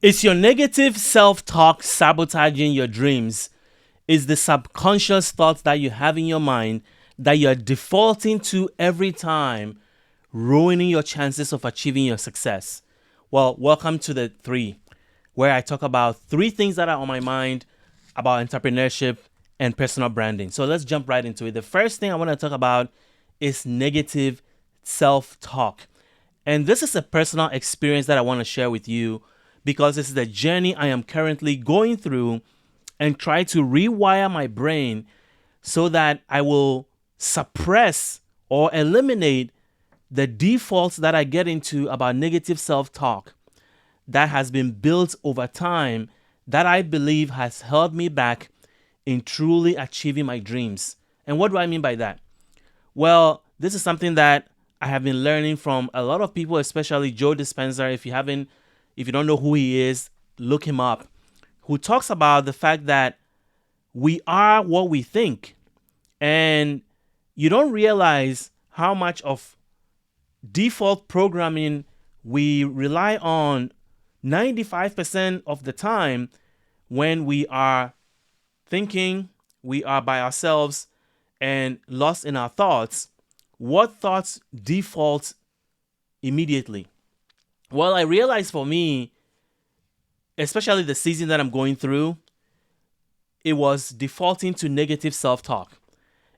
Is your negative self-talk sabotaging your dreams? Is the subconscious thoughts that you have in your mind that you're defaulting to every time ruining your chances of achieving your success? Well, welcome to the three, where I talk about three things that are on my mind about entrepreneurship and personal branding. So let's jump right into it. The first thing I want to talk about is negative self-talk. And this is a personal experience that I want to share with you because this is the journey I am currently going through and try to rewire my brain so that I will suppress or eliminate the defaults that I get into about negative self-talk that has been built over time that I believe has held me back in truly achieving my dreams. And what do I mean by that? Well, this is something that I have been learning from a lot of people, especially Joe Dispenza. If you don't know who he is, look him up. Who talks about the fact that we are what we think. And you don't realize how much of default programming we rely on 95% of the time when we are thinking, we are by ourselves and lost in our thoughts. What thoughts default immediately? Well, I realized for me, especially the season that I'm going through, it was defaulting to negative self-talk.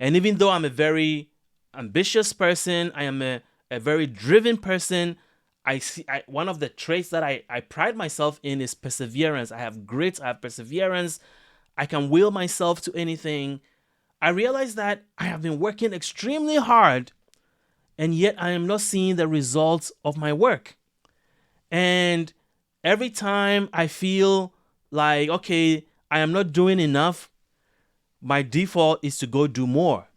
And even though I'm a very ambitious person, I am a very driven person, one of the traits that I pride myself in is perseverance. I have grit, I have perseverance, I can will myself to anything. I realized that I have been working extremely hard and yet I am not seeing the results of my work. And every time I feel like, okay, I am not doing enough, my default is to go do more.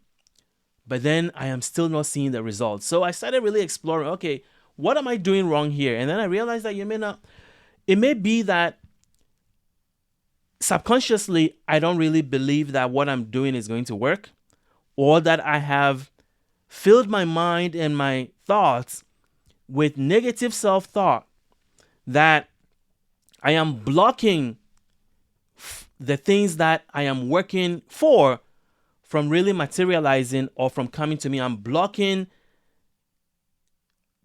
But then I am still not seeing the results. So I started really exploring, okay, what am I doing wrong here? And then I realized that it may be that subconsciously, I don't really believe that what I'm doing is going to work, or that I have filled my mind and my thoughts with negative self-thought that I am blocking the things that I am working for from really materializing or from coming to me. I'm blocking,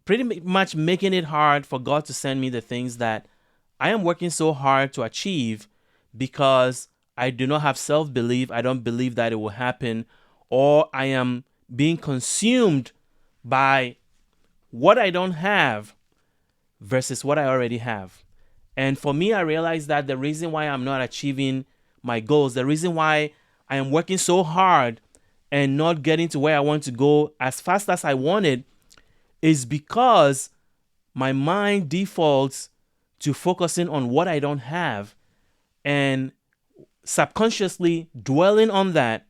pretty much making it hard for God to send me the things that I am working so hard to achieve because I do not have self-belief. I don't believe that it will happen, or I am being consumed by what I don't have versus what I already have. And for me, I realized that the reason why I'm not achieving my goals, the reason why I am working so hard and not getting to where I want to go as fast as I wanted, is because my mind defaults to focusing on what I don't have and subconsciously dwelling on that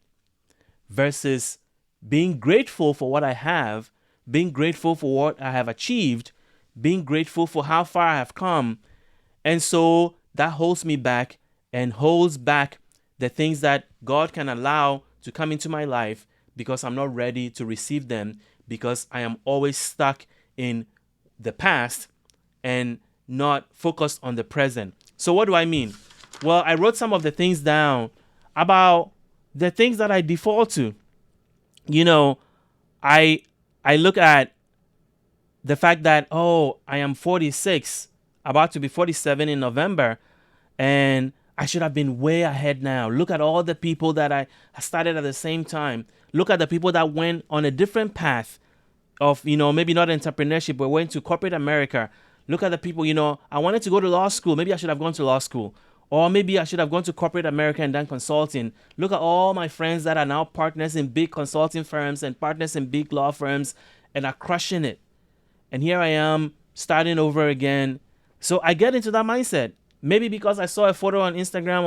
versus being grateful for what I have, being grateful for what I have achieved, being grateful for how far I have come. And so that holds me back and holds back the things that God can allow to come into my life because I'm not ready to receive them, because I am always stuck in the past and not focused on the present. So what do I mean? Well, I wrote some of the things down about the things that I default to. You know, I look at the fact that, oh, I am 46, about to be 47 in November, and I should have been way ahead now. Look at all the people that I started at the same time. Look at the people that went on a different path of, maybe not entrepreneurship, but went to corporate America. Look at the people, I wanted to go to law school. Maybe I should have gone to law school. Or maybe I should have gone to corporate America and done consulting. Look at all my friends that are now partners in big consulting firms and partners in big law firms and are crushing it. And here I am starting over again. So I get into that mindset. Maybe because I saw a photo on Instagram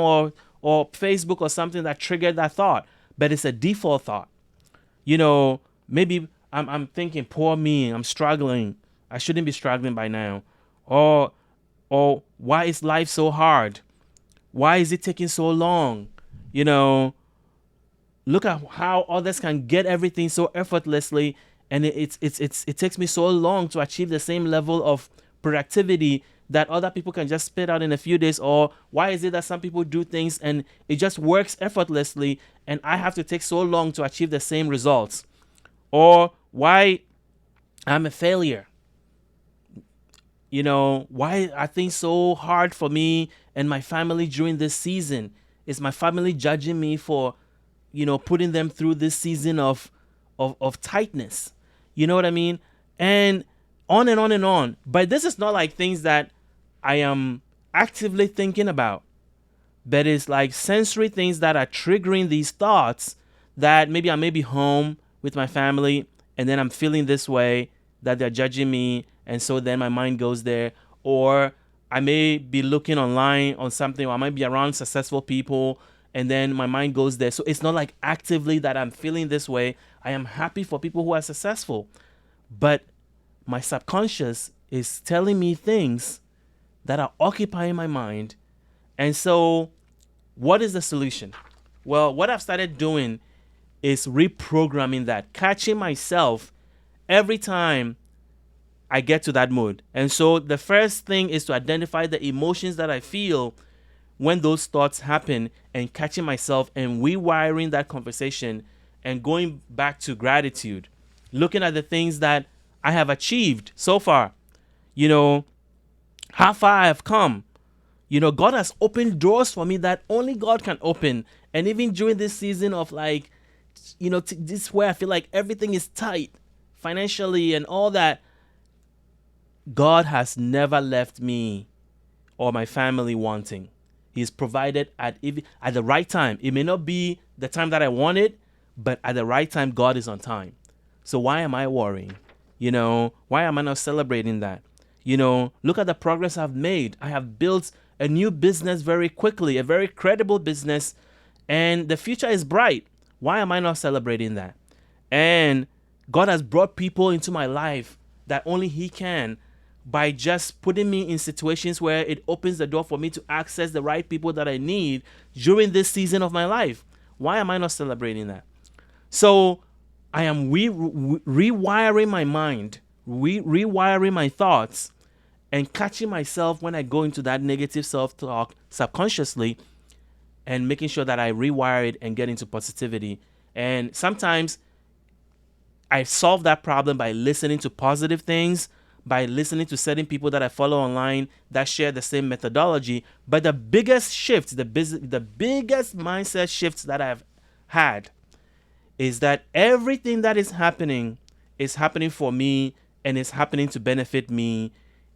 or Facebook or something that triggered that thought. But it's a default thought. Maybe I'm thinking, poor me, I'm struggling. I shouldn't be struggling by now. Or why is life so hard? Why is it taking so long? Look at how others can get everything so effortlessly, and it takes me so long to achieve the same level of productivity that other people can just spit out in a few days? Or why is it that some people do things and it just works effortlessly and I have to take so long to achieve the same results? Or why I'm a failure? Why are things so hard for me and my family during this season? Is my family judging me for, putting them through this season of tightness? You know what I mean? And on and on and on. But this is not like things that I am actively thinking about, but it's like sensory things that are triggering these thoughts, that maybe I may be home with my family and then I'm feeling this way, that they're judging me, and so then my mind goes there. Or I may be looking online on something, or I might be around successful people and then my mind goes there. So it's not like actively that I'm feeling this way. I am happy for people who are successful, but my subconscious is telling me things that are occupying my mind. And so what is the solution? Well, what I've started doing is reprogramming that, catching myself every time I get to that mood. And so the first thing is to identify the emotions that I feel when those thoughts happen, and catching myself and rewiring that conversation and going back to gratitude, looking at the things that I have achieved so far, how far I have come. God has opened doors for me that only God can open. And even during this season of this where I feel like everything is tight financially and all that, God has never left me or my family wanting. He's provided at the right time. It may not be the time that I wanted, but at the right time, God is on time. So why am I worrying? Why am I not celebrating that? Look at the progress I've made. I have built a new business very quickly, a very credible business, and the future is bright. Why am I not celebrating that? And God has brought people into my life that only He can, by just putting me in situations where it opens the door for me to access the right people that I need during this season of my life. Why am I not celebrating that? So I am rewiring my mind, rewiring my thoughts, and catching myself when I go into that negative self-talk subconsciously, and making sure that I rewire it and get into positivity. And sometimes I solve that problem by listening to positive things, by listening to certain people that I follow online that share the same methodology. But the biggest shift, the biggest mindset shifts that I've had is that everything that is happening for me, and is happening to benefit me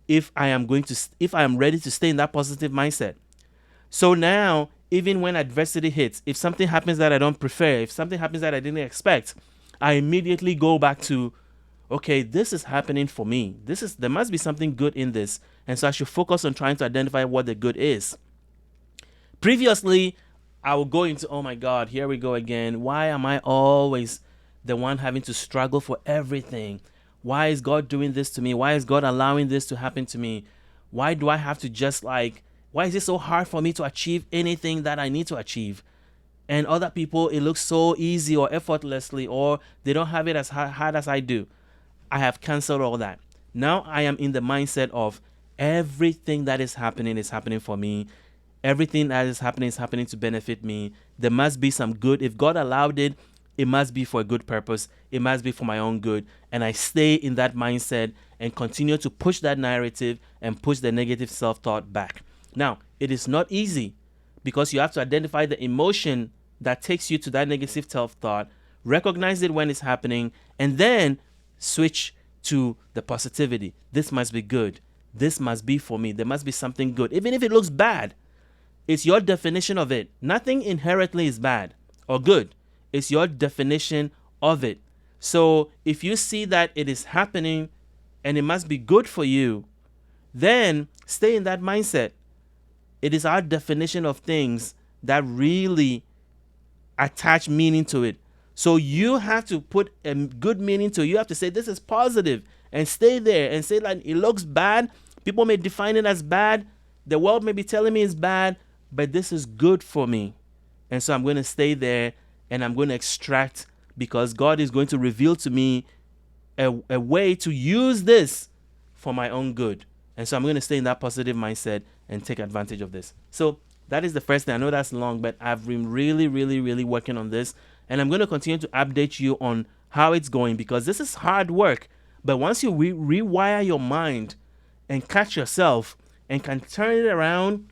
if I am ready to stay in that positive mindset. So now, even when adversity hits, if something happens that I don't prefer, if something happens that I didn't expect, I immediately go back to, okay, this is happening for me. There must be something good in this. And so I should focus on trying to identify what the good is. Previously, I would go into, oh my God, here we go again. Why am I always the one having to struggle for everything? Why is God doing this to me? Why is God allowing this to happen to me? Why do I have to why is it so hard for me to achieve anything that I need to achieve? And other people, it looks so easy or effortlessly, or they don't have it as hard as I do. I have canceled all that. Now I am in the mindset of everything that is happening for me. Everything that is happening to benefit me. There must be some good. If God allowed it, it must be for a good purpose. It must be for my own good. And I stay in that mindset and continue to push that narrative and push the negative self-thought back. Now, it is not easy, because you have to identify the emotion that takes you to that negative self-thought, recognize it when it's happening, and then switch to the positivity. This must be good. This must be for me. There must be something good. Even if it looks bad, it's your definition of it. Nothing inherently is bad or good. It's your definition of it. So if you see that it is happening and it must be good for you, then stay in that mindset. It is our definition of things that really attach meaning to it. So you have to put a good meaning to it. You have to say this is positive and stay there and say like it looks bad. People may define it as bad. The world may be telling me it's bad, but this is good for me. And so I'm going to stay there and I'm going to extract, because God is going to reveal to me a way to use this for my own good. And so I'm going to stay in that positive mindset and take advantage of this. So that is the first thing. I know that's long, but I've been really, really, really working on this. And I'm going to continue to update you on how it's going, because this is hard work. But once you rewire your mind and catch yourself and can turn it around,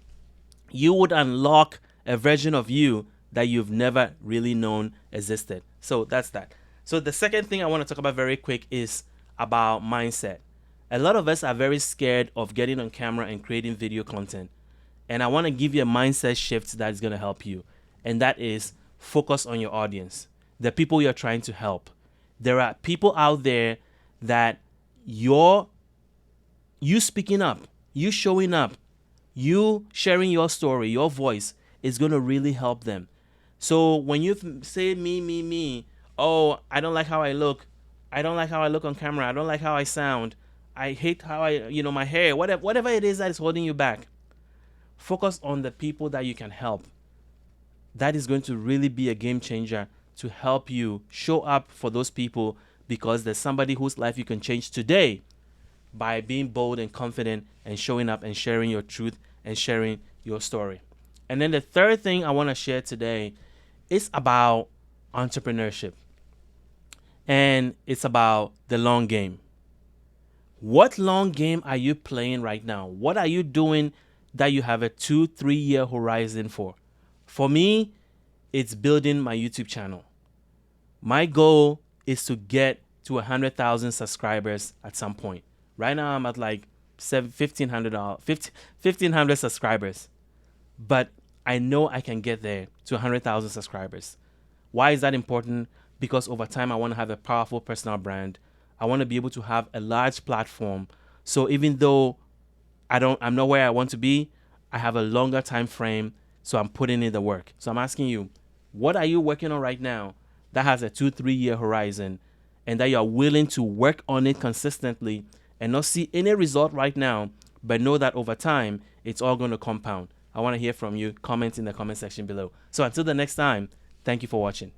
you would unlock a version of you that you've never really known existed. So that's that. So the second thing I want to talk about very quick is about mindset. A lot of us are very scared of getting on camera and creating video content. And I want to give you a mindset shift that is going to help you. And that is focus on your audience, the people you're trying to help. There are people out there that you speaking up, you showing up, you sharing your story, your voice is going to really help them. So when you say me, oh, I don't like how I look. I don't like how I look on camera. I don't like how I sound. I hate how my hair, whatever it is that is holding you back. Focus on the people that you can help. That is going to really be a game changer to help you show up for those people, because there's somebody whose life you can change today by being bold and confident and showing up and sharing your truth and sharing your story. And then the third thing I want to share today is about entrepreneurship. And it's about the long game. What long game are you playing right now? What are you doing that you have a 2-3 year horizon for? For me, it's building my YouTube channel. My goal is to get to 100,000 subscribers at some point. Right now, I'm at like 1,500 subscribers. But I know I can get there to 100,000 subscribers. Why is that important? Because over time, I want to have a powerful personal brand. I want to be able to have a large platform. So even though I'm not where I want to be, I have a longer time frame. So I'm putting in the work. So I'm asking you, what are you working on right now that has a 2-3 year horizon, and that you're willing to work on it consistently and not see any result right now, but know that over time, it's all going to compound? I want to hear from you. Comment in the comment section below. So until the next time, thank you for watching.